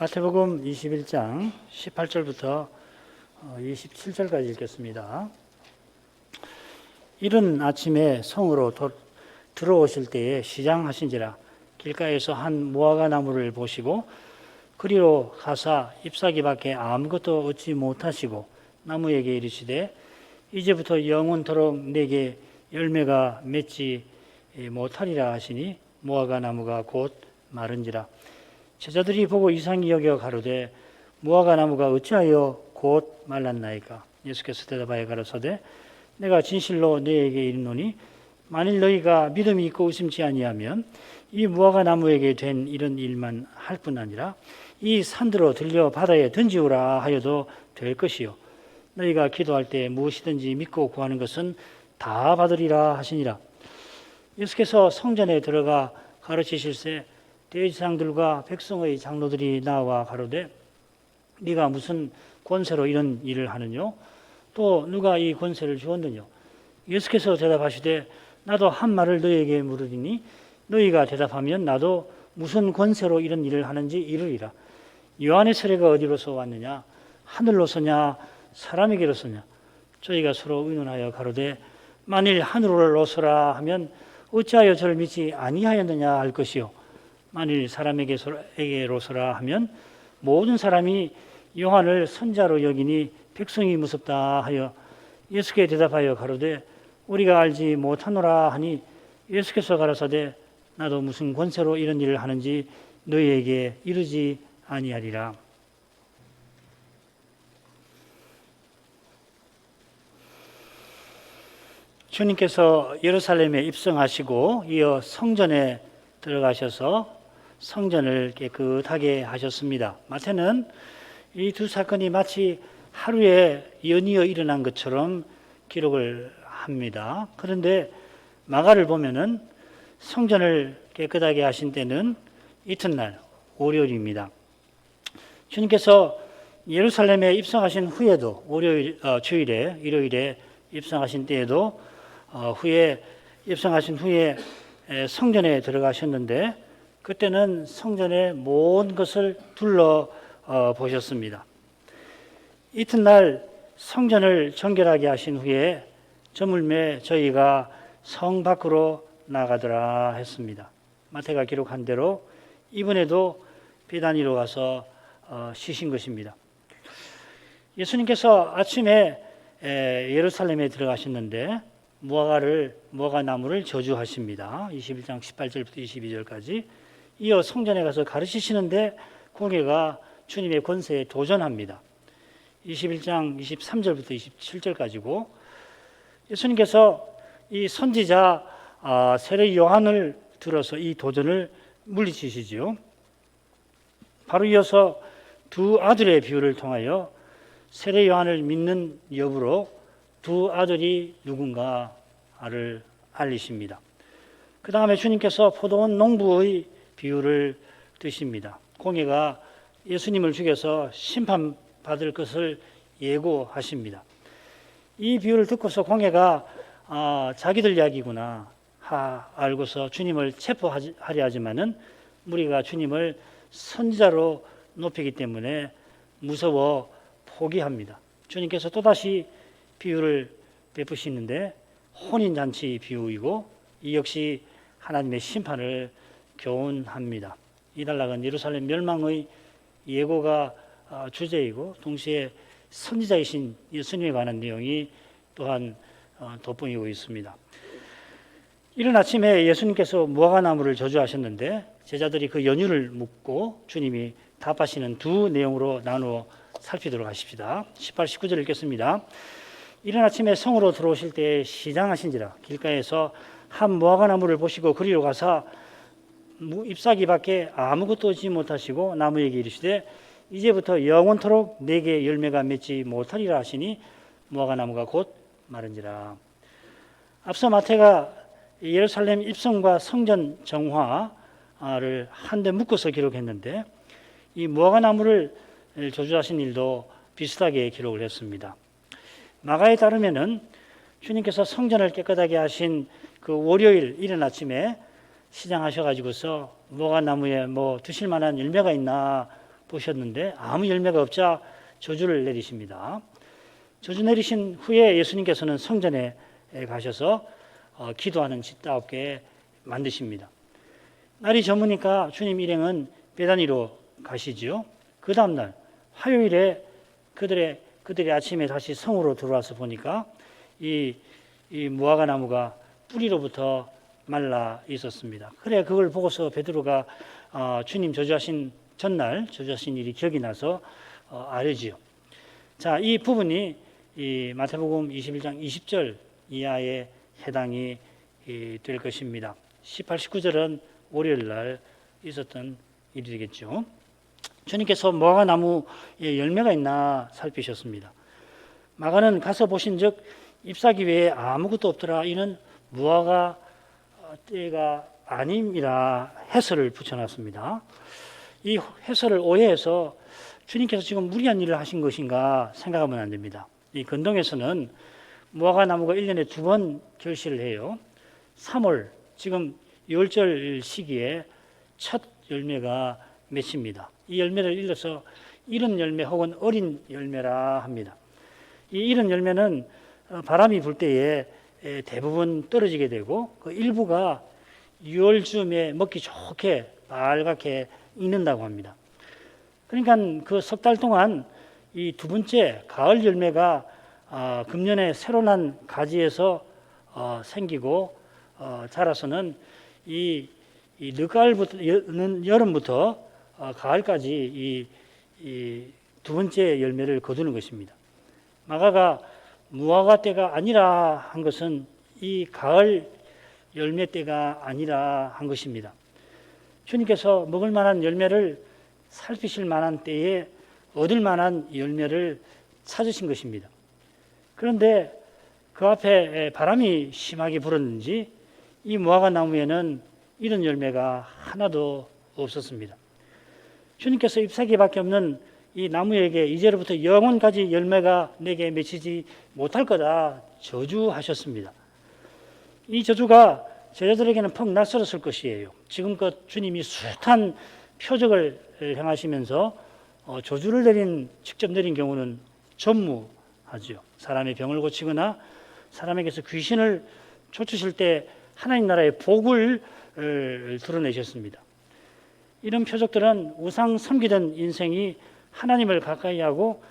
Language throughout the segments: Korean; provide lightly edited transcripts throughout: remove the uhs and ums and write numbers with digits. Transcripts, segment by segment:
마태복음 21장 18절부터 27절까지 읽겠습니다. 이른 아침에 성으로 들어오실 때에 시장하신지라 길가에서 한 무화과 나무를 보시고 그리로 가사 잎사귀 밖에 아무것도 얻지 못하시고 나무에게 이르시되 이제부터 영원토록 내게 열매가 맺지 못하리라 하시니 무화과 나무가 곧 마른지라. 제자들이 보고 이상히 여겨 가로되 무화과 나무가 어찌하여 곧 말랐나이까. 예수께서 대답하여 가라사대 내가 진실로 너희에게 이르노니 만일 너희가 믿음이 있고 의심치 아니하면 이 무화과 나무에게 된 이런 일만 할 뿐 아니라 이 산들어 들려 바다에 던지오라 하여도 될 것이요 너희가 기도할 때 무엇이든지 믿고 구하는 것은 다 받으리라 하시니라. 예수께서 성전에 들어가 가르치실새 대제사장들과 백성의 장로들이 나와 가로되 네가 무슨 권세로 이런 일을 하느뇨? 또 누가 이 권세를 주었느뇨? 예수께서 대답하시되 나도 한 말을 너희에게 물으리니 너희가 대답하면 나도 무슨 권세로 이런 일을 하는지 이르리라. 요한의 세례가 어디로서 왔느냐? 하늘로서냐 사람에게로서냐? 저희가 서로 의논하여 가로되 만일 하늘로서라 하면 어찌하여 저를 믿지 아니하였느냐 할 것이요 만일 사람에게로서라 하면 모든 사람이 요한을 선자로 여기니 백성이 무섭다 하여 예수께 대답하여 가로되 우리가 알지 못하노라 하니 예수께서 가라사대 나도 무슨 권세로 이런 일을 하는지 너희에게 이르지 아니하리라. 주님께서 예루살렘에 입성하시고 이어 성전에 들어가셔서 성전을 깨끗하게 하셨습니다. 마태는 이 두 사건이 마치 하루에 연이어 일어난 것처럼 기록을 합니다. 그런데 마가를 보면은 성전을 깨끗하게 하신 때는 이튿날 월요일입니다. 주님께서 예루살렘에 입성하신 후에도 주일에 일요일에 입성하신 때에도 후에 입성하신 후에 성전에 들어가셨는데 그때는 성전의 모든 것을 둘러 보셨습니다. 이튿날 성전을 정결하게 하신 후에 저물매 저희가 성 밖으로 나가더라 했습니다. 마태가 기록한 대로 이번에도 베다니로 가서 쉬신 것입니다. 예수님께서 아침에 예루살렘에 들어가셨는데 무화과 나무를 저주하십니다. 21장 18절부터 22절까지 이어 성전에 가서 가르치시는데 공회가 주님의 권세에 도전합니다. 21장 23절부터 27절까지고 예수님께서 이 선지자 세례 요한을 들어서 이 도전을 물리치시지요. 바로 이어서 두 아들의 비유를 통하여 세례 요한을 믿는 여부로 두 아들이 누군가를 알리십니다. 그 다음에 주님께서 포도원 농부의 비유를 드십니다. 공회가 예수님을 죽여서 심판받을 것을 예고하십니다. 이 비유를 듣고서 공회가 자기들 이야기구나 알고서 주님을 체포하려 하지만은 무리가 주님을 선지자로 높이기 때문에 무서워 포기합니다. 주님께서 또다시 비유를 베푸시는데 혼인잔치 비유이고 이 역시 하나님의 심판을 교훈합니다. 이 단락은 예루살렘 멸망의 예고가 주제이고 동시에 선지자이신 예수님에 관한 내용이 또한 돋보이고 있습니다. 이른 아침에 예수님께서 무화과 나무를 저주하셨는데 제자들이 그 연유를 묻고 주님이 답하시는 두 내용으로 나누어 살피도록 하십시다. 18, 19절 읽겠습니다. 이른 아침에 성으로 들어오실 때에 시장하신지라 길가에서 한 무화과 나무를 보시고 그리로 가사 잎사귀 밖에 아무것도 얻지 못하시고 나무에게 이르시되 이제부터 영원토록 내게 열매가 맺지 못하리라 하시니 무화과 나무가 곧 마른지라. 앞서 마태가 예루살렘 입성과 성전 정화를 한데 묶어서 기록했는데 이 무화과 나무를 저주하신 일도 비슷하게 기록을 했습니다. 마가에 따르면은 주님께서 성전을 깨끗하게 하신 그 월요일 이른 아침에 시장하셔가지고서 무화과 나무에 뭐 드실 만한 열매가 있나 보셨는데 아무 열매가 없자 저주를 내리십니다. 저주 내리신 후에 예수님께서는 성전에 가셔서 기도하는 집다옵게 만드십니다. 날이 저무니까 주님 일행은 베다니로 가시지요. 그 다음날 화요일에 그들이 아침에 다시 성으로 들어와서 보니까 이 무화과 나무가 뿌리로부터 말라 있었습니다. 그래 그걸 보고서 베드로가 주님 저주하신 전날 저주하신 일이 기억이 나서 아뢰지요. 자, 이 부분이 이 마태복음 21장 20절 이하에 해당이 될 것입니다. 18, 19절은 월요일 날 있었던 일이 되겠죠. 주님께서 무화과 나무에 열매가 있나 살피셨습니다. 마가는 가서 보신즉 잎사귀 외에 아무것도 없더라. 이는 무화과 때가 아님이라 해설을 붙여놨습니다. 이 해설을 오해해서 주님께서 지금 무리한 일을 하신 것인가 생각하면 안 됩니다. 이 근동에서는 무화과 나무가 1년에 2번 결실을 해요. 3월 지금 6월절 시기에 첫 열매가 맺힙니다. 이 열매를 일러서 이른 열매 혹은 어린 열매라 합니다. 이 이른 열매는 바람이 불 때에 대부분 떨어지게 되고 그 일부가 6월쯤에 먹기 좋게 빨갛게 익는다고 합니다. 그러니까 그 석 달 동안 이 두 번째 가을 열매가 금년에 새로 난 가지에서 생기고 자라서는 이 늦가을부터 여름부터 가을까지 이 두 번째 열매를 거두는 것입니다. 마가가 무화과 때가 아니라 한 것은 이 가을 열매 때가 아니라 한 것입니다. 주님께서 먹을 만한 열매를 살피실 만한 때에 얻을 만한 열매를 찾으신 것입니다. 그런데 그 앞에 바람이 심하게 불었는지 이 무화과 나무에는 이런 열매가 하나도 없었습니다. 주님께서 잎사귀밖에 없는 이 나무에게 이제로부터 영원까지 열매가 내게 맺히지 못할 거다 저주하셨습니다. 이 저주가 제자들에게는 퍽 낯설었을 것이에요. 지금껏 주님이 숱한 표적을 행하시면서 저주를 직접 내린 경우는 전무하죠. 사람의 병을 고치거나 사람에게서 귀신을 쫓으실 때 하나님 나라의 복을 드러내셨습니다. 이런 표적들은 우상 섬기던 인생이 하나님을 가까이 하고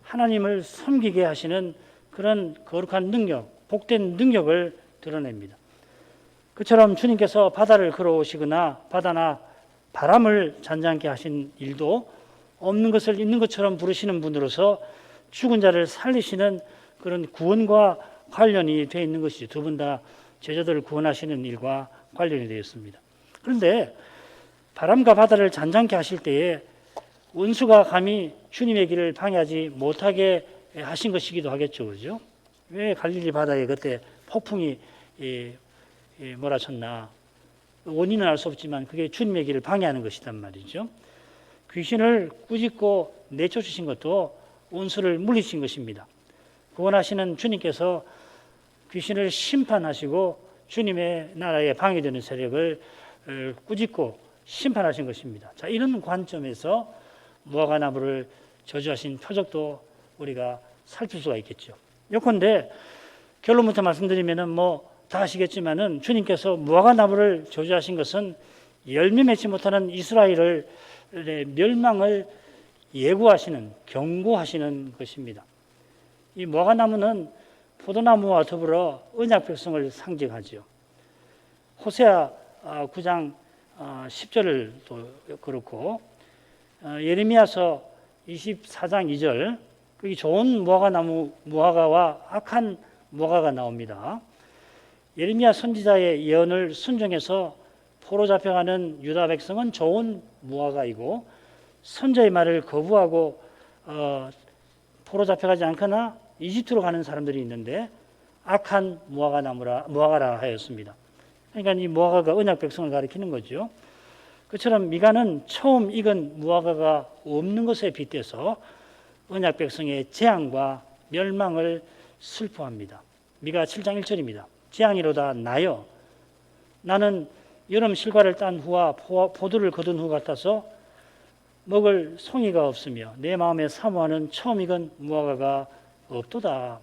하나님을 섬기게 하시는 그런 거룩한 능력, 복된 능력을 드러냅니다. 그처럼 주님께서 바다를 걸어오시거나 바다나 바람을 잔잔케 하신 일도 없는 것을 있는 것처럼 부르시는 분으로서 죽은 자를 살리시는 그런 구원과 관련이 되어 있는 것이죠. 두 분 다 제자들을 구원하시는 일과 관련이 되어 있습니다. 그런데 바람과 바다를 잔잔케 하실 때에 원수가 감히 주님의 길을 방해하지 못하게 하신 것이기도 하겠죠. 그죠? 왜 갈릴리 바다에 그때 폭풍이 몰아쳤나? 원인은 알 수 없지만 그게 주님의 길을 방해하는 것이란 말이죠. 귀신을 꾸짖고 내쫓으신 것도 원수를 물리신 것입니다. 구원하시는 주님께서 귀신을 심판하시고 주님의 나라에 방해되는 세력을 꾸짖고 심판하신 것입니다. 자, 이런 관점에서 무화과 나무를 저주하신 표적도 우리가 살필 수가 있겠죠. 요컨대 결론부터 말씀드리면은 다 아시겠지만은 주님께서 무화과 나무를 저주하신 것은 열매 맺지 못하는 이스라엘의 멸망을 예고하시는, 경고하시는 것입니다. 이 무화과 나무는 포도나무와 더불어 언약 백성을 상징하죠. 호세아 9장 10절을 또 그렇고 예레미야서 24장 2절 거기 좋은 무화과와 악한 무화과가 나옵니다. 예레미야 선지자의 예언을 순종해서 포로 잡혀가는 유다 백성은 좋은 무화과이고 선자의 말을 거부하고 포로 잡혀가지 않거나 이집트로 가는 사람들이 있는데 악한 무화과라 하였습니다. 그러니까 이 무화과가 언약 백성을 가리키는 거죠. 그처럼 미가는 처음 익은 무화과가 없는 것에 빗대서 언약 백성의 재앙과 멸망을 슬퍼합니다. 미가 7장 1절입니다. 재앙이로다 나여 나는 여름 실과를 딴 후와 포도를 거둔 후 같아서 먹을 송이가 없으며 내 마음에 사모하는 처음이건 무화과가 없도다.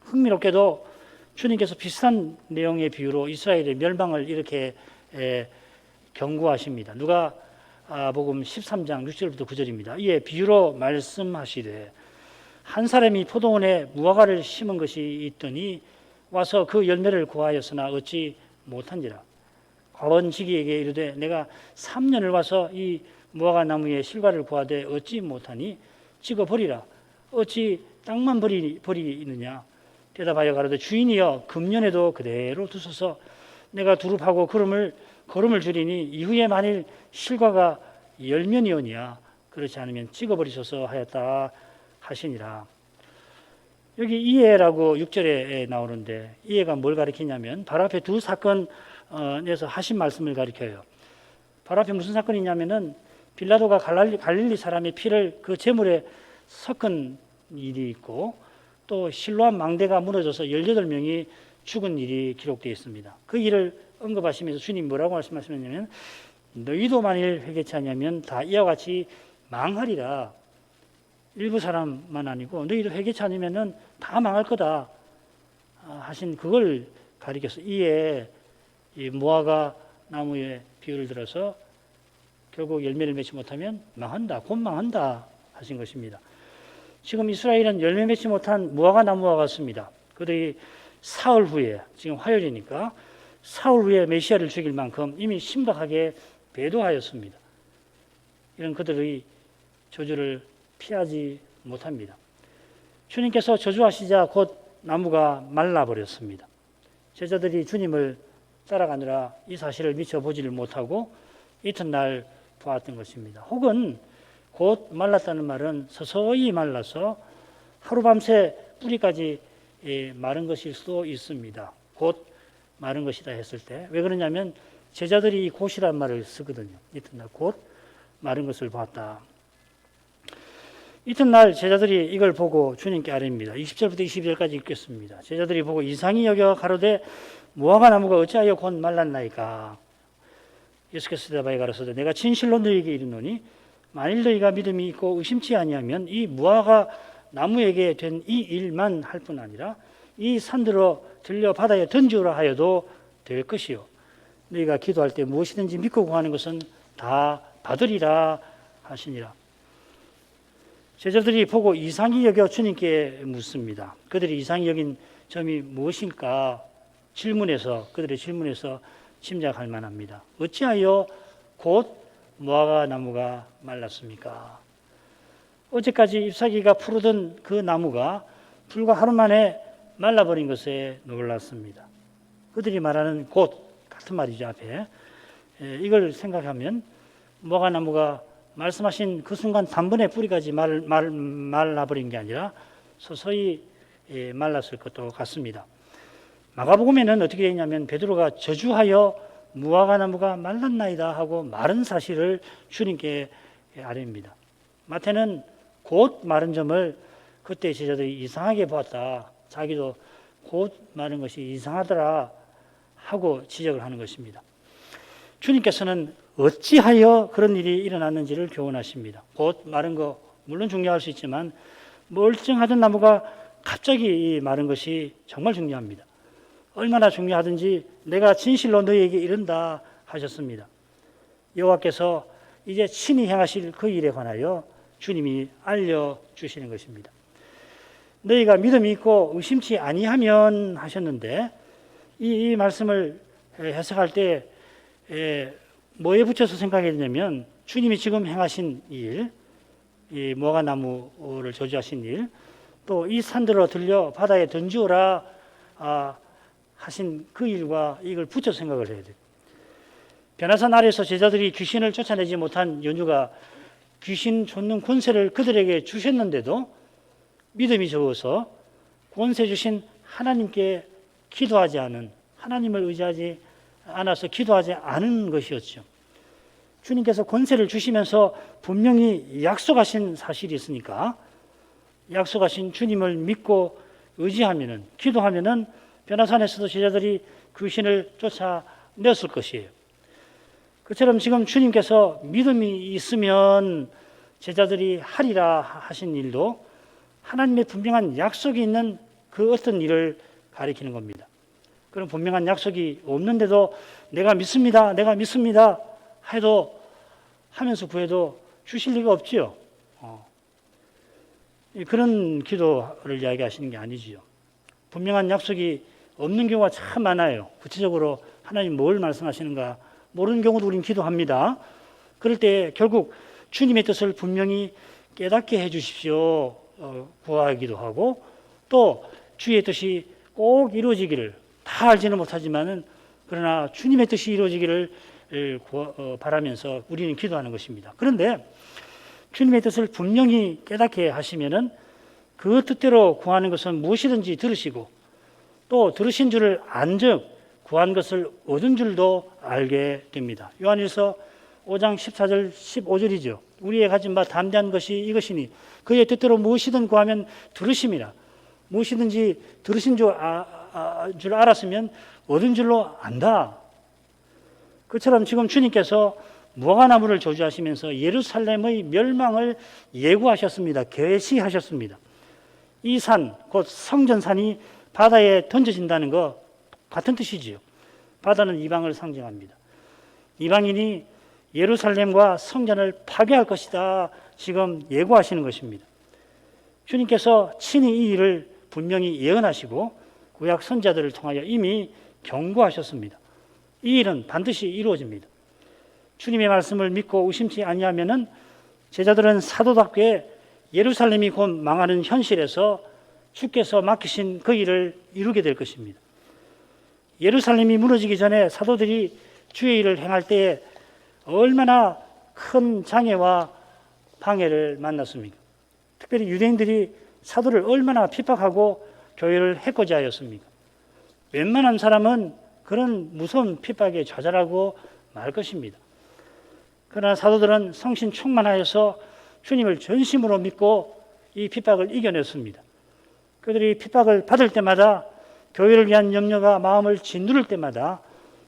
흥미롭게도 주님께서 비슷한 내용의 비유로 이스라엘의 멸망을 이렇게 경고하십니다. 누가복음 13장 6절부터 9절입니다. 이에 비유로 말씀하시되 한 사람이 포도원에 무화과를 심은 것이 있더니 와서 그 열매를 구하였으나 얻지 못한지라. 과원지기에게 이르되 내가 3년을 와서 이 무화과 나무에 실과를 구하되 얻지 못하니 찍어 버리라. 어찌 땅만 버리느냐. 대답하여 가로되 주인이여 금년에도 그대로 두소서. 내가 두릅하고 거름을 줄이니 이후에 만일 실과가 열면이오니야. 그렇지 않으면 찍어 버리소서 하였다 하시니라. 여기 이해라고 6절에 나오는데 이해가 뭘 가리키냐면 바로 앞에 두 사건에서 하신 말씀을 가리켜요. 바로 앞에 무슨 사건이냐면은 빌라도가 갈릴리 사람의 피를 그 제물에 섞은 일이 있고 또 실로암 망대가 무너져서 18명이 죽은 일이 기록되어 있습니다. 그 일을 언급하시면서 주님 뭐라고 말씀하시냐면 너희도 만일 회개치 않으면 다 이와 같이 망하리라. 일부 사람만 아니고 너희도 회개치 않으면 다 망할 거다 하신 그걸 가리켜서 이에 이 무화과 나무의 비유를 들어서 결국 열매를 맺지 못하면 망한다, 곧 망한다 하신 것입니다. 지금 이스라엘은 열매 맺지 못한 무화과 나무와 같습니다. 그들이 사흘 후에, 지금 화요일이니까 사흘 후에 메시아를 죽일 만큼 이미 심각하게 배도하였습니다. 이런 그들의 저주를 피하지 못합니다. 주님께서 저주하시자 곧 나무가 말라버렸습니다. 제자들이 주님을 따라가느라 이 사실을 미처 보지를 못하고 이튿날 보았던 것입니다. 혹은 곧 말랐다는 말은 서서히 말라서 하루밤새 뿌리까지 마른 것일 수도 있습니다. 곧 마른 것이다 했을 때 왜 그러냐면 제자들이 이 곧이란 말을 쓰거든요. 이튿날 곧 마른 것을 보았다. 이튿날 제자들이 이걸 보고 주님께 아뢰입니다. 20절부터 22절까지 읽겠습니다. 제자들이 보고 이상히 여겨 가로되 무화과 나무가 어찌하여 곧 말랐나이까. 예수께서 대답하여 가로소되 내가 진실로 너희에게 이르노니 만일 너희가 믿음이 있고 의심치 아니하면 이 무화과 나무에게 된 이 일만 할 뿐 아니라 이 산들어 들려 바다에 던지오라 하여도 될 것이요 너희가 기도할 때 무엇이든지 믿고 구하는 것은 다 받으리라 하시니라. 제자들이 보고 이상히 여겨 주님께 묻습니다. 그들이 이상히 여긴 점이 무엇일까? 그들의 질문에서 짐작할 만합니다. 어찌하여 곧 무화과 나무가 말랐습니까? 어제까지 잎사귀가 푸르던 그 나무가 불과 하루 만에 말라버린 것에 놀랐습니다. 그들이 말하는 곧 같은 말이죠 앞에. 이걸 생각하면 무화과 나무가 말씀하신 그 순간 단번에 뿌리까지 말라버린 게 아니라 서서히 말랐을 것도 같습니다. 마가복음에는 어떻게 되어 있냐면 베드로가 저주하여 무화과 나무가 말랐나이다 하고 마른 사실을 주님께 아뢰입니다. 마태는 곧 마른 점을 그때 제자들이 이상하게 보았다. 자기도 곧 마른 것이 이상하더라 하고 지적을 하는 것입니다. 주님께서는 어찌하여 그런 일이 일어났는지를 교훈하십니다. 곧 마른 거 물론 중요할 수 있지만 멀쩡하던 나무가 갑자기 마른 것이 정말 중요합니다. 얼마나 중요하든지 내가 진실로 너희에게 이른다 하셨습니다. 여호와께서 이제 친히 행하실 그 일에 관하여 주님이 알려주시는 것입니다. 너희가 믿음이 있고 의심치 아니하면 하셨는데 이 말씀을 해석할 때 뭐에 붙여서 생각해야 되냐면 주님이 지금 행하신 일, 이 무화과 나무를 저주하신 일, 또 이 산들어 들려 바다에 던지오라 하신 그 일과 이걸 붙여 생각을 해야 돼요. 변화산 아래에서 제자들이 귀신을 쫓아내지 못한 연유가 귀신 쫓는 권세를 그들에게 주셨는데도 믿음이 적어서 권세 주신 하나님께 기도하지 않은, 하나님을 의지하지 않아서 기도하지 않은 것이었죠. 주님께서 권세를 주시면서 분명히 약속하신 사실이 있으니까 약속하신 주님을 믿고 의지하면은, 기도하면은 변화산에서도 제자들이 귀신을 쫓아냈을 것이에요. 그처럼 지금 주님께서 믿음이 있으면 제자들이 하리라 하신 일도 하나님의 분명한 약속이 있는 그 어떤 일을 가리키는 겁니다. 그런 분명한 약속이 없는데도 내가 믿습니다, 내가 믿습니다 해도 하면서 구해도 주실 리가 없지요. 그런 기도를 이야기하시는 게 아니지요. 분명한 약속이 없는 경우가 참 많아요. 구체적으로 하나님 뭘 말씀하시는가 모르는 경우도 우리는 기도합니다. 그럴 때 결국 주님의 뜻을 분명히 깨닫게 해 주십시오 구하기도 하고, 또 주의 뜻이 꼭 이루어지기를, 다 알지는 못하지만은 그러나 주님의 뜻이 이루어지기를 바라면서 우리는 기도하는 것입니다. 그런데 주님의 뜻을 분명히 깨닫게 하시면은 그 뜻대로 구하는 것은 무엇이든지 들으시고, 또 들으신 줄을 안즉 구한 것을 얻은 줄도 알게 됩니다. 요한일서 5장 14절 15절이죠. 우리의 가진 바 담대한 것이 이것이니 그의 뜻대로 무엇이든 구하면 들으심이라. 무엇이든지 들으신 줄 알았으면 얻은 줄로 안다. 그처럼 지금 주님께서 무화과나무를 저주하시면서 예루살렘의 멸망을 예고하셨습니다. 계시하셨습니다. 이 산, 곧 성전산이 바다에 던져진다는 것 같은 뜻이지요. 바다는 이방을 상징합니다. 이방인이 예루살렘과 성전을 파괴할 것이다 지금 예고하시는 것입니다. 주님께서 친히 이 일을 분명히 예언하시고 구약 선지자들을 통하여 이미 경고하셨습니다. 이 일은 반드시 이루어집니다. 주님의 말씀을 믿고 의심치 아니하면은 제자들은 사도답게 예루살렘이 곧 망하는 현실에서 주께서 맡기신 그 일을 이루게 될 것입니다. 예루살렘이 무너지기 전에 사도들이 주의 일을 행할 때에 얼마나 큰 장애와 방해를 만났습니까? 특별히 유대인들이 사도를 얼마나 핍박하고 교회를 해코지 하였습니까? 웬만한 사람은 그런 무서운 핍박에 좌절하고 말 것입니다. 그러나 사도들은 성신 충만하여서 주님을 전심으로 믿고 이 핍박을 이겨냈습니다. 그들이 핍박을 받을 때마다, 교회를 위한 염려가 마음을 짓누를 때마다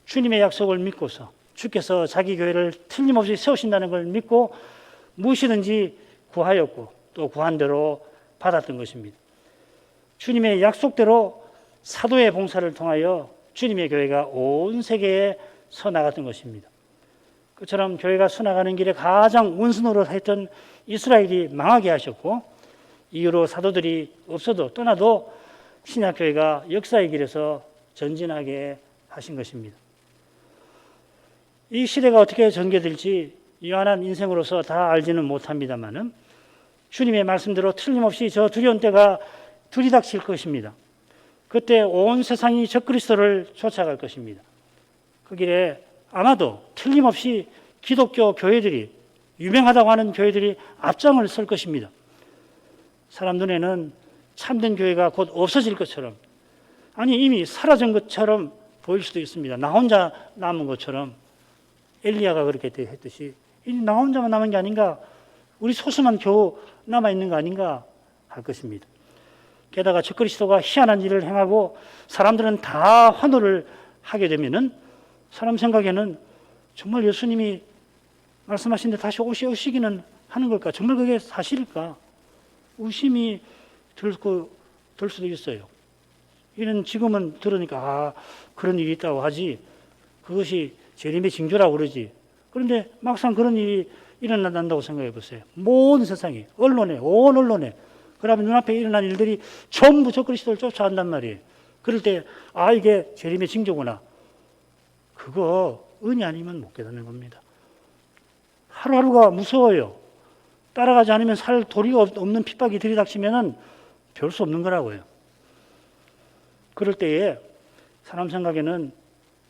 주님의 약속을 믿고서 주께서 자기 교회를 틀림없이 세우신다는 걸 믿고 무엇이든지 구하였고 또 구한 대로 받았던 것입니다. 주님의 약속대로 사도의 봉사를 통하여 주님의 교회가 온 세계에 서나갔던 것입니다. 그처럼 교회가 서나가는 길에 가장 원수노릇 했던 이스라엘이 망하게 하셨고, 이후로 사도들이 없어도 떠나도 신약교회가 역사의 길에서 전진하게 하신 것입니다. 이 시대가 어떻게 전개될지 유한한 인생으로서 다 알지는 못합니다만은 주님의 말씀대로 틀림없이 저 두려운 때가 들이닥칠 것입니다. 그때 온 세상이 적그리스도를 쫓아갈 것입니다. 그 길에 아마도 틀림없이 기독교 교회들이, 유명하다고 하는 교회들이 앞장을 설 것입니다. 사람 눈에는 참된 교회가 곧 없어질 것처럼, 아니 이미 사라진 것처럼 보일 수도 있습니다. 나 혼자 남은 것처럼. 엘리야가 그렇게 했듯이 나 혼자만 남은 게 아닌가, 우리 소수만 겨우 남아있는 거 아닌가 할 것입니다. 게다가 적그리스도가 희한한 일을 행하고 사람들은 다 환호를 하게 되면은 사람 생각에는 정말 예수님이 말씀하신 데 다시 오시기는 하는 걸까? 정말 그게 사실일까? 의심이 들 수도 있어요. 이는 지금은 들으니까 그런 일이 있다고 하지, 그것이 재림의 징조라고 그러지. 그런데 막상 그런 일이 일어난다고 생각해 보세요. 모든 세상에, 언론에, 온 언론에, 그러면 눈앞에 일어난 일들이 전부 적그리스도를 쫓아간단 말이에요. 그럴 때 이게 재림의 징조구나. 그거 은이 아니면 못 깨닫는 겁니다. 하루하루가 무서워요. 따라가지 않으면 살 도리가 없는 핍박이 들이닥치면 별 수 없는 거라고요. 그럴 때에 사람 생각에는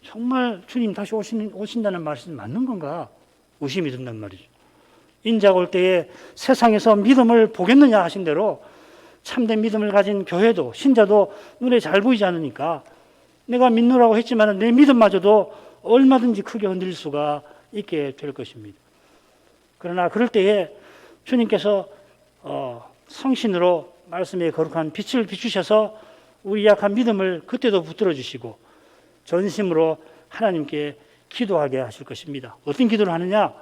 정말 주님 다시 오신다는 말씀이 맞는 건가? 의심이 든단 말이죠. 인자가 올 때에 세상에서 믿음을 보겠느냐 하신 대로 참된 믿음을 가진 교회도 신자도 눈에 잘 보이지 않으니까 내가 믿노라고 했지만 내 믿음마저도 얼마든지 크게 흔들릴 수가 있게 될 것입니다. 그러나 그럴 때에 주님께서 성신으로 말씀의 거룩한 빛을 비추셔서 우리 약한 믿음을 그때도 붙들어 주시고 전심으로 하나님께 기도하게 하실 것입니다. 어떤 기도를 하느냐?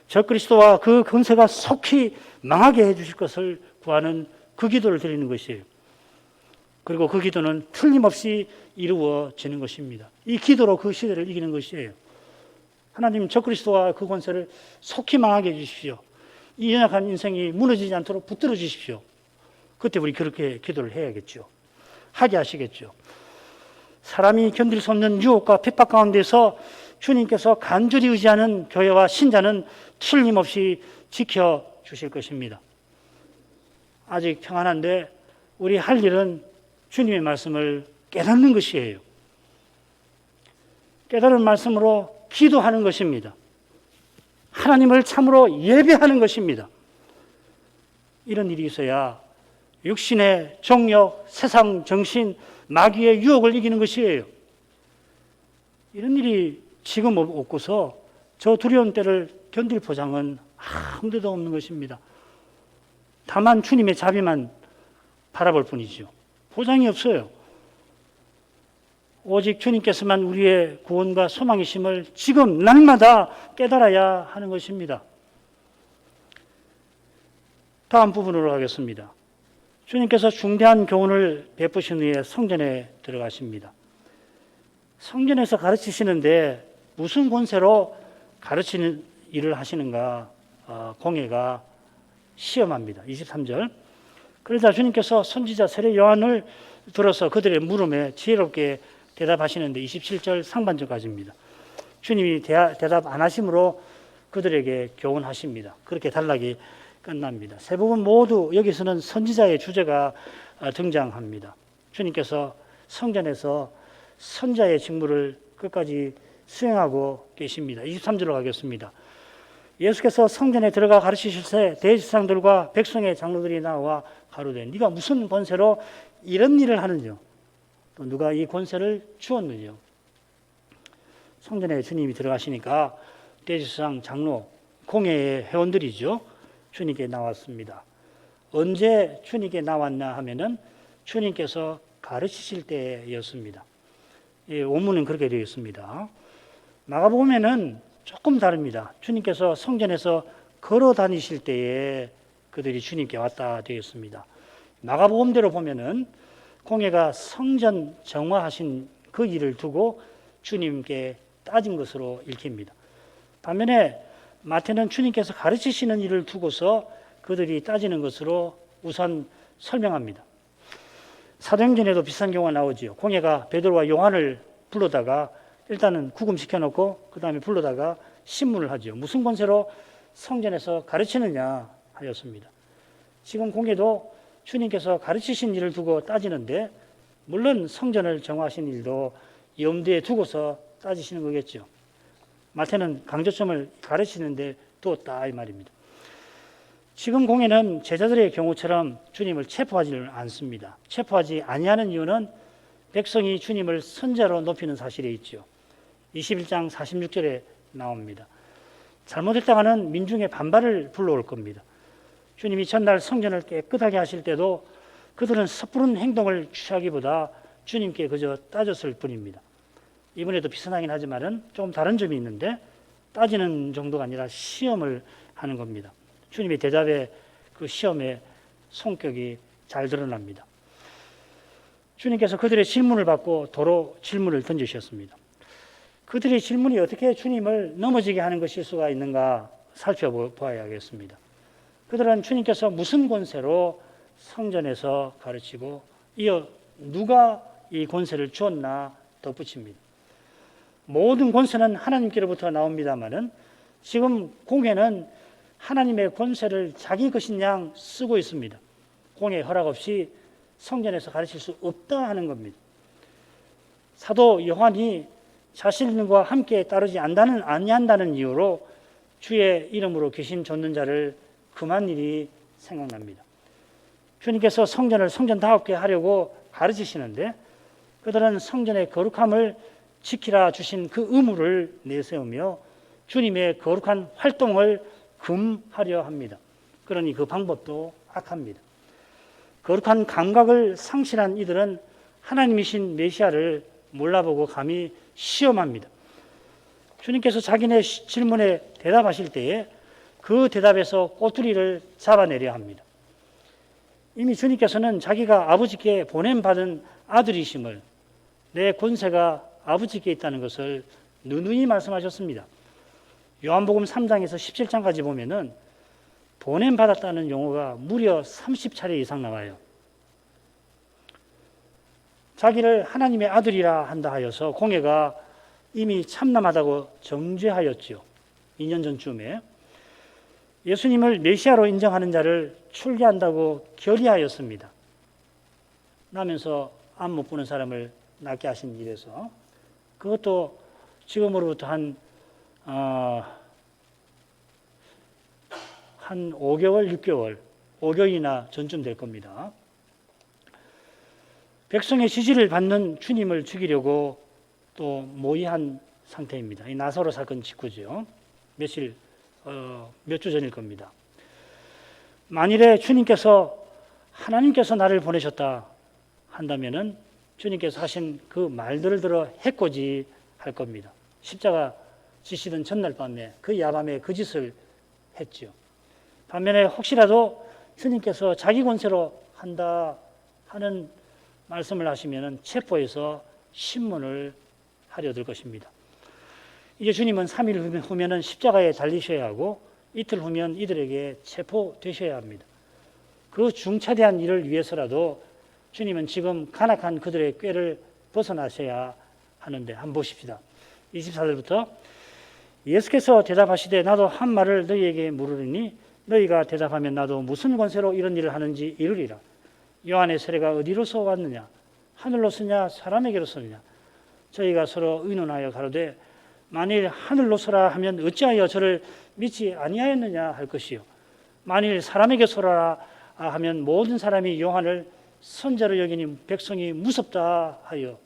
적그리스도와 그 권세가 속히 망하게 해주실 것을 구하는 그 기도를 드리는 것이에요. 그리고 그 기도는 틀림없이 이루어지는 것입니다. 이 기도로 그 시대를 이기는 것이에요. 하나님, 적그리스도와 그 권세를 속히 망하게 해주십시오. 이 연약한 인생이 무너지지 않도록 붙들어 주십시오. 그때 우리 그렇게 기도를 해야겠죠. 하게 하시겠죠. 사람이 견딜 수 없는 유혹과 핍박 가운데서 주님께서 간절히 의지하는 교회와 신자는 틀림없이 지켜주실 것입니다. 아직 평안한데 우리 할 일은 주님의 말씀을 깨닫는 것이에요. 깨달은 말씀으로 기도하는 것입니다. 하나님을 참으로 예배하는 것입니다. 이런 일이 있어야 육신의 정욕, 세상 정신, 마귀의 유혹을 이기는 것이에요. 이런 일이 지금 없고서 저 두려운 때를 견딜 보장은 아무 데도 없는 것입니다. 다만 주님의 자비만 바라볼 뿐이죠. 보장이 없어요. 오직 주님께서만 우리의 구원과 소망이심을 지금 날마다 깨달아야 하는 것입니다. 다음 부분으로 가겠습니다. 주님께서 중대한 교훈을 베푸신 후에 성전에 들어가십니다. 성전에서 가르치시는데 무슨 권세로 가르치는 일을 하시는가 공회가 시험합니다. 23절. 그러자 주님께서 선지자 세례 요한을 들어서 그들의 물음에 지혜롭게 대답하시는데 27절 상반절까지입니다. 주님이 대답 안 하심으로 그들에게 교훈하십니다. 그렇게 단락이 끝납니다. 세 부분 모두 여기서는 선지자의 주제가 등장합니다. 주님께서 성전에서 선자의 직무를 끝까지 수행하고 계십니다. 23절로 가겠습니다. 예수께서 성전에 들어가 가르치실 때 대제사장들과 백성의 장로들이 나와 가로되 네가 무슨 권세로 이런 일을 하느냐? 또 누가 이 권세를 주었느냐? 성전에 주님이 들어가시니까 대제사장, 장로, 공회의 회원들이죠. 주님께 나왔습니다. 언제 주님께 나왔나 하면은 주님께서 가르치실 때였습니다. 원문은 그렇게 되어 있습니다. 마가복음에는 조금 다릅니다. 주님께서 성전에서 걸어 다니실 때에 그들이 주님께 왔다 되어 있습니다. 마가복음대로 보면은 공회가 성전 정화하신 그 일을 두고 주님께 따진 것으로 읽힙니다. 반면에 마태는 주님께서 가르치시는 일을 두고서 그들이 따지는 것으로 우선 설명합니다. 사도행전에도 비슷한 경우가 나오지요. 공회가 베드로와 요한을 불러다가 일단은 구금시켜 놓고 그 다음에 불러다가 신문을 하죠. 무슨 권세로 성전에서 가르치느냐 하였습니다. 지금 공회도 주님께서 가르치신 일을 두고 따지는데 물론 성전을 정화하신 일도 염두에 두고서 따지시는 거겠죠. 마태는 강조점을 가르치는데 두었다 이 말입니다. 지금 공회는 제자들의 경우처럼 주님을 체포하지는 않습니다. 체포하지 아니하는 이유는 백성이 주님을 선자로 높이는 사실에 있죠. 21장 46절에 나옵니다. 잘못했다가는 민중의 반발을 불러올 겁니다. 주님이 전날 성전을 깨끗하게 하실 때도 그들은 섣부른 행동을 취하기보다 주님께 그저 따졌을 뿐입니다. 이번에도 비슷하긴 하지만은 조금 다른 점이 있는데 따지는 정도가 아니라 시험을 하는 겁니다. 주님의 대답에 그 시험의 성격이 잘 드러납니다. 주님께서 그들의 질문을 받고 도로 질문을 던지셨습니다. 그들의 질문이 어떻게 주님을 넘어지게 하는 것일 수가 있는가 살펴보아야겠습니다. 그들은 주님께서 무슨 권세로 성전에서 가르치고 이어 누가 이 권세를 주었나 덧붙입니다. 모든 권세는 하나님께로부터 나옵니다마는 지금 공회는 하나님의 권세를 자기 것인 양 쓰고 있습니다. 공회 허락 없이 성전에서 가르칠 수 없다 하는 겁니다. 사도 요한이 자신과 함께 따르지 아니한다는 이유로 주의 이름으로 귀신 쫓는 자를 금한 일이 생각납니다. 주님께서 성전을 성전다웠게 하려고 가르치시는데 그들은 성전의 거룩함을 지키라 주신 그 의무를 내세우며 주님의 거룩한 활동을 금하려 합니다. 그러니 그 방법도 악합니다. 거룩한 감각을 상실한 이들은 하나님이신 메시아를 몰라보고 감히 시험합니다. 주님께서 자기네 질문에 대답하실 때에 그 대답에서 꼬투리를 잡아내려 합니다. 이미 주님께서는 자기가 아버지께 보냄받은 아들이심을, 내 권세가 아버지께 있다는 것을 누누이 말씀하셨습니다. 요한복음 3장에서 17장까지 보면은 보냄받았다는 용어가 무려 30차례 이상 나와요. 자기를 하나님의 아들이라 한다 하여서 공회가 이미 참남하다고 정죄하였죠. 2년 전쯤에 예수님을 메시아로 인정하는 자를 출교한다고 결의하였습니다. 나면서 안 못 보는 사람을 낫게 하신 일에서 그것도 지금으로부터 한 5개월, 6개월, 5개월이나 전쯤 될 겁니다. 백성의 지지를 받는 주님을 죽이려고 또 모의한 상태입니다. 이 나사로 사건 직후죠. 몇 주 전일 겁니다. 만일에 주님께서 하나님께서 나를 보내셨다 한다면은 주님께서 하신 그 말들을 들어 해코지 할 겁니다. 십자가 지시던 전날 밤에 그 야밤에 그 짓을 했죠. 반면에 혹시라도 주님께서 자기 권세로 한다 하는 말씀을 하시면은 체포해서 신문을 하려 들 것입니다. 이제 주님은 3일 후면은 십자가에 달리셔야 하고 이틀 후면 이들에게 체포되셔야 합니다. 그 중차대한 일을 위해서라도 주님은 지금 간악한 그들의 꾀를 벗어나셔야 하는데 한번 보십시다. 24절부터 예수께서 대답하시되 나도 한 말을 너희에게 물으리니 너희가 대답하면 나도 무슨 권세로 이런 일을 하는지 이르리라. 요한의 세례가 어디로서 왔느냐? 하늘로서냐 사람에게로서냐? 저희가 서로 의논하여 가로되 만일 하늘로서라 하면 어찌하여 저를 믿지 아니하였느냐 할 것이요. 만일 사람에게서라 하면 모든 사람이 요한을 선자로 여기니 백성이 무섭다 하여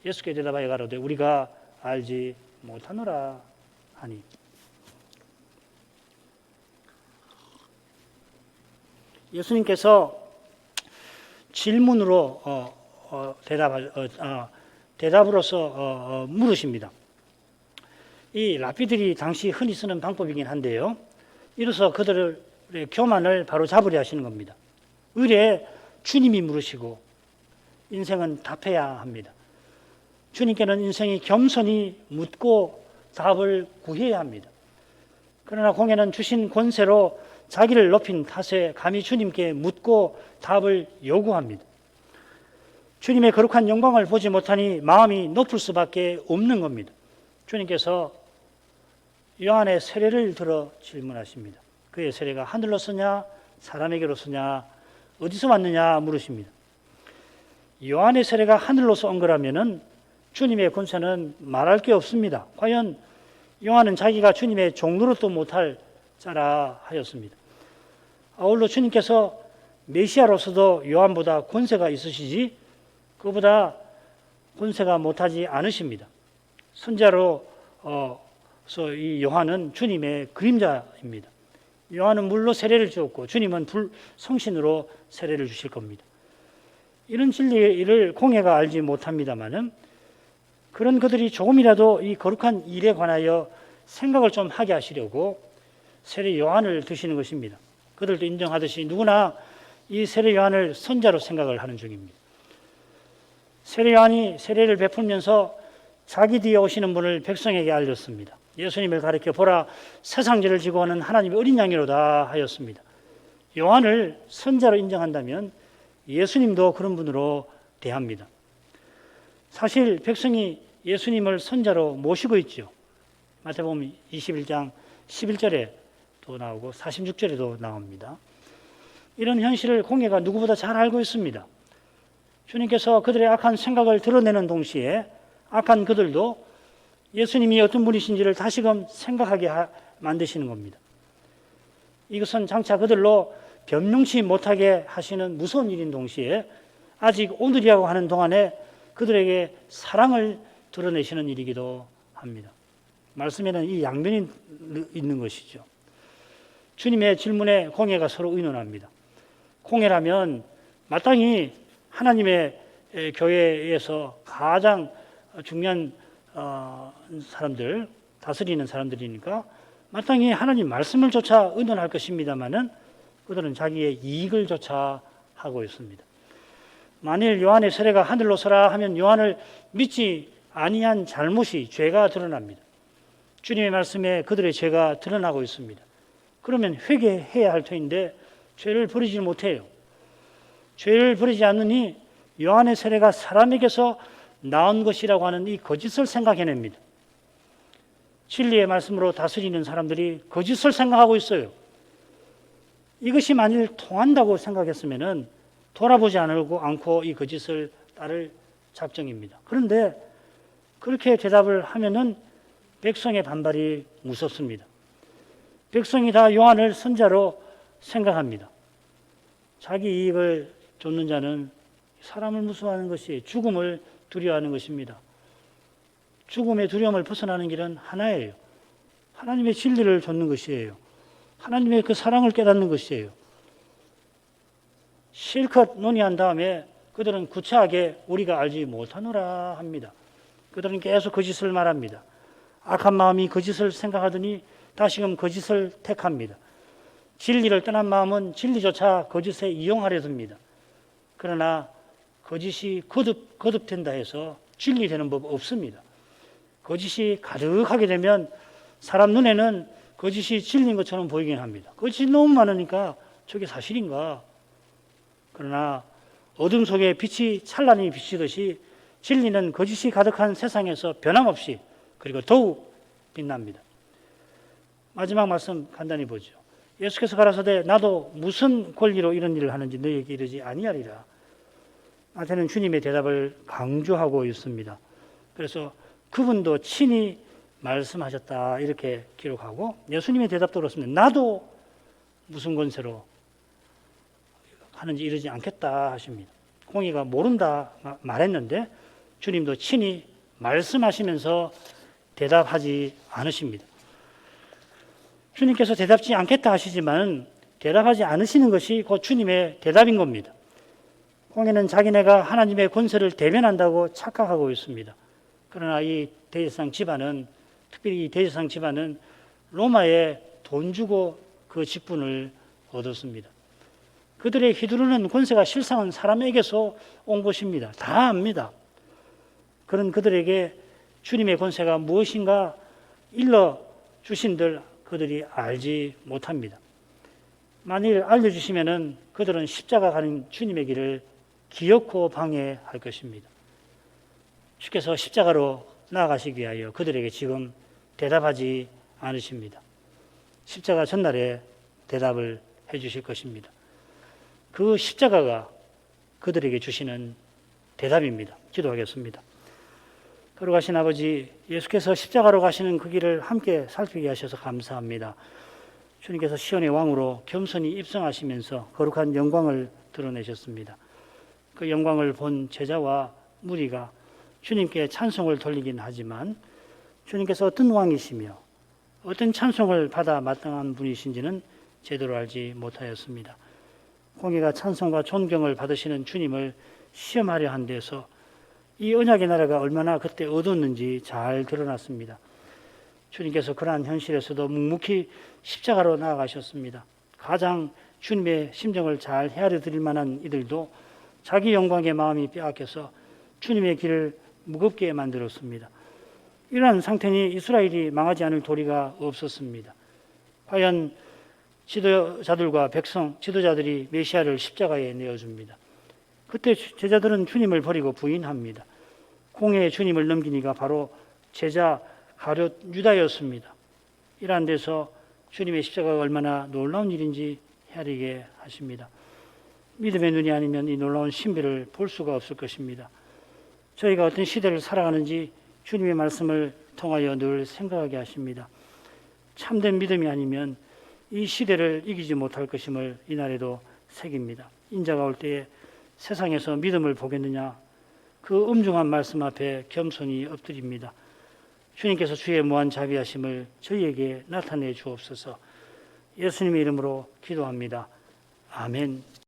예수께 대답하여 가로되 우리가 알지 못하노라 하니. 예수님께서 질문으로 대답으로서 물으십니다. 이 랍비들이 당시 흔히 쓰는 방법이긴 한데요. 이로써 그들의 교만을 바로 잡으려 하시는 겁니다. 의뢰 주님이 물으시고 인생은 답해야 합니다. 주님께는 인생이 겸손히 묻고 답을 구해야 합니다. 그러나 공회는 주신 권세로 자기를 높인 탓에 감히 주님께 묻고 답을 요구합니다. 주님의 거룩한 영광을 보지 못하니 마음이 높을 수밖에 없는 겁니다. 주님께서 요한의 세례를 들어 질문하십니다. 그의 세례가 하늘로서냐 사람에게로서냐 어디서 왔느냐 물으십니다. 요한의 세례가 하늘로서 온 거라면은 주님의 권세는 말할 게 없습니다. 과연 요한은 자기가 주님의 종노릇도 못할 자라 하였습니다. 아울러 주님께서 메시아로서도 요한보다 권세가 있으시지 그보다 권세가 못하지 않으십니다. 선자로서 이 요한은 주님의 그림자입니다. 요한은 물로 세례를 주었고 주님은 성신으로 세례를 주실 겁니다. 이런 진리를 공회가 알지 못합니다마는 그런 그들이 조금이라도 이 거룩한 일에 관하여 생각을 좀 하게 하시려고 세례 요한을 드시는 것입니다. 그들도 인정하듯이 누구나 이 세례 요한을 선자로 생각을 하는 중입니다. 세례 요한이 세례를 베풀면서 자기 뒤에 오시는 분을 백성에게 알렸습니다. 예수님을 가리켜 보라 세상죄를 지고 오는 하나님의 어린 양이로다 하였습니다. 요한을 선자로 인정한다면 예수님도 그런 분으로 대합니다. 사실 백성이 예수님을 선자로 모시고 있죠. 마태복음 21장 11절에도 나오고 46절에도 나옵니다. 이런 현실을 공회가 누구보다 잘 알고 있습니다. 주님께서 그들의 악한 생각을 드러내는 동시에 악한 그들도 예수님이 어떤 분이신지를 다시금 생각하게 만드시는 겁니다. 이것은 장차 그들로 변명치 못하게 하시는 무서운 일인 동시에 아직 오늘이라고 하는 동안에 그들에게 사랑을 드러내시는 일이기도 합니다. 말씀에는 이 양면이 있는 것이죠. 주님의 질문에 공회가 서로 의논합니다. 공회라면 마땅히 하나님의 교회에서 가장 중요한 사람들 다스리는 사람들이니까 마땅히 하나님 말씀을 조차 의논할 것입니다마는 그들은 자기의 이익을 조차 하고 있습니다. 만일 요한의 세례가 하늘로 서라 하면 요한을 믿지 아니한 잘못이 죄가 드러납니다. 주님의 말씀에 그들의 죄가 드러나고 있습니다. 그러면 회개해야 할 터인데 죄를 버리지 못해요. 죄를 버리지 않느니 요한의 세례가 사람에게서 나온 것이라고 하는 이 거짓을 생각해냅니다. 진리의 말씀으로 다스리는 사람들이 거짓을 생각하고 있어요. 이것이 만일 통한다고 생각했으면 돌아보지 않고 이 거짓을 따를 작정입니다. 그런데 그렇게 대답을 하면은 백성의 반발이 무섭습니다. 백성이 다 요한을 선자로 생각합니다. 자기 이익을 쫓는 자는 사람을 무서워하는 것이 죽음을 두려워하는 것입니다. 죽음의 두려움을 벗어나는 길은 하나예요. 하나님의 진리를 좇는 것이에요. 하나님의 그 사랑을 깨닫는 것이에요. 실컷 논의한 다음에 그들은 구차하게 우리가 알지 못하노라 합니다. 그들은 계속 거짓을 말합니다. 악한 마음이 거짓을 생각하더니 다시금 거짓을 택합니다. 진리를 떠난 마음은 진리조차 거짓에 이용하려 듭니다. 그러나 거짓이 거듭된다 해서 진리 되는 법 없습니다. 거짓이 가득하게 되면 사람 눈에는 거짓이 진리인 것처럼 보이긴 합니다. 거짓이 너무 많으니까 저게 사실인가? 그러나 어둠 속에 빛이 찬란히 비치듯이 진리는 거짓이 가득한 세상에서 변함없이 그리고 더욱 빛납니다. 마지막 말씀 간단히 보죠. 예수께서 가라사대 나도 무슨 권리로 이런 일을 하는지 너희에게 이르지 아니하리라. 마태는 주님의 대답을 강조하고 있습니다. 그래서 그분도 친히 말씀하셨다 이렇게 기록하고 예수님의 대답도 그렇습니다. 나도 무슨 권세로 하는지 이러지 않겠다 하십니다. 공의가 모른다 말했는데 주님도 친히 말씀하시면서 대답하지 않으십니다. 주님께서 대답지 않겠다 하시지만 대답하지 않으시는 것이 곧 주님의 대답인 겁니다. 공의는 자기네가 하나님의 권세를 대변한다고 착각하고 있습니다. 그러나 이 대제사장 집안은 특별히 이 대제사장 집안은 로마에 돈 주고 그 직분을 얻었습니다. 그들의 휘두르는 권세가 실상은 사람에게서 온 것입니다. 다 압니다. 그런 그들에게 주님의 권세가 무엇인가 일러 주신들 그들이 알지 못합니다. 만일 알려주시면은 그들은 십자가 가는 주님의 길을 기어코 방해할 것입니다. 주께서 십자가로 나아가시기 위하여 그들에게 지금 대답하지 않으십니다. 십자가 전날에 대답을 해 주실 것입니다. 그 십자가가 그들에게 주시는 대답입니다. 기도하겠습니다. 걸어가신 아버지, 예수께서 십자가로 가시는 그 길을 함께 살피게 하셔서 감사합니다. 주님께서 시온의 왕으로 겸손히 입성하시면서 거룩한 영광을 드러내셨습니다. 그 영광을 본 제자와 무리가 주님께 찬송을 돌리긴 하지만 주님께서 어떤 왕이시며 어떤 찬송을 받아 마땅한 분이신지는 제대로 알지 못하였습니다. 공의가 찬송과 존경을 받으시는 주님을 시험하려 한 데서 이 언약의 나라가 얼마나 그때 어두웠는지 잘 드러났습니다. 주님께서 그러한 현실에서도 묵묵히 십자가로 나아가셨습니다. 가장 주님의 심정을 잘 헤아려 드릴 만한 이들도 자기 영광의 마음이 빼앗겨서 주님의 길을 무겁게 만들었습니다. 이러한 상태니 이스라엘이 망하지 않을 도리가 없었습니다. 과연 지도자들과 지도자들이 메시아를 십자가에 내어줍니다. 그때 제자들은 주님을 버리고 부인합니다. 공회에 주님을 넘긴 이가 바로 제자 가룟 유다였습니다. 이러한 데서 주님의 십자가가 얼마나 놀라운 일인지 헤아리게 하십니다. 믿음의 눈이 아니면 이 놀라운 신비를 볼 수가 없을 것입니다. 저희가 어떤 시대를 살아가는지 주님의 말씀을 통하여 늘 생각하게 하십니다. 참된 믿음이 아니면 이 시대를 이기지 못할 것임을 이날에도 새깁니다. 인자가 올 때에 세상에서 믿음을 보겠느냐, 그 엄중한 말씀 앞에 겸손히 엎드립니다. 주님께서 주의 무한 자비하심을 저희에게 나타내 주옵소서. 예수님의 이름으로 기도합니다. 아멘.